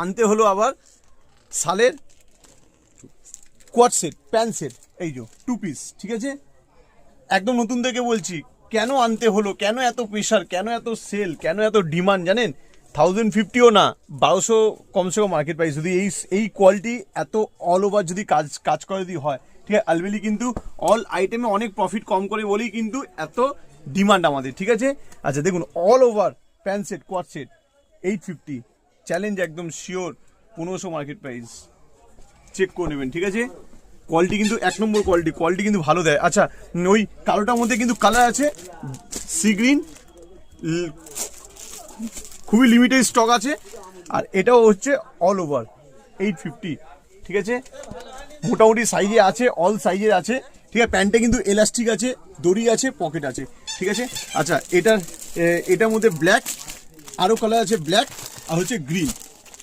আনতে হলো আবার শালের কোয়াড সেট, প্যান্ট সেট, এই যে 2 পিস, ঠিক আছে? একদম নতুন থেকে বলছি, কেন আনতে হলো, কেন এত প্রেশার, কেন এত সেল, কেন এত ডিমান্ড জানেন? 1050ও না, 1200 কমসে কম মার্কেট প্রাইস। যদি এই কোয়ালিটি এত অল ওভার যদি কাজ করে যদি হয়, ঠিক আছে? আলবেলি কিন্তু অল আইটেমে অনেক প্রফিট কম করে বলেই কিন্তু এত ডিমান্ড আমাদের, ঠিক আছে? আচ্ছা দেখুন, all over pant set, quad set 850, challenge একদম শিওর 1500 মার্কেট প্রাইস। চেক করে নেবেন, ঠিক আছে? কোয়ালিটি কিন্তু 1 নম্বর কোয়ালিটি কিন্তু ভালো দেয়। আচ্ছা, ওই কালোটার মধ্যে কিন্তু কালার আছে, সি গ্রিন, খুবই লিমিটেড স্টক আছে। আর এটাও হচ্ছে অল ওভার 850, ঠিক আছে? মোটামুটি সাইজে আছে, অল সাইজের আছে, ঠিক আছে? প্যান্টে কিন্তু এলাস্টিক আছে, দড়ি আছে, পকেট আছে, ঠিক আছে? আচ্ছা, এটার মধ্যে ব্ল্যাক, আরও কালার আছে, ব্ল্যাক আর হচ্ছে গ্রিন।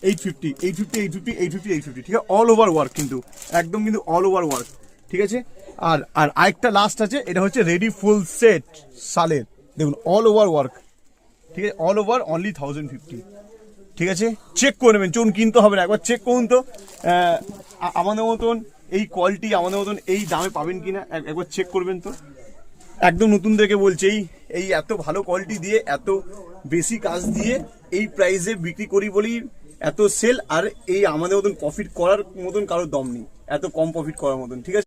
850, 850, 850, 850, 850, ঠিক আছে? অল ওভার ওয়ার্ক কিন্তু, একদম কিন্তু অল ওভার ওয়ার্ক, ঠিক আছে? আর আরেকটা লাস্ট আছে, এটা হচ্ছে রেডি ফুল সেট শালের, দেখুন অল ওভার ওয়ার্ক, ঠিক আছে? অল ওভার অনলি 1050, ঠিক আছে? চেক করে নেবেন, চলুন, কিনতে হবে না, একবার চেক করুন তো আমাদের মতন এই কোয়ালিটি, আমাদের মতন এই দামে পাবেন কিনা, একবার চেক করবেন তো। একদম নতুন থেকে বলছি, এই এত ভালো কোয়ালিটি দিয়ে, এত বেশি কাজ দিয়ে এই প্রাইসে বিক্রি করি বলি এত সেল। আর এই আমাদের মতন প্রফিট করার মতন কারোর দম নেই, এত কম প্রফিট করার মতন, ঠিক আছে?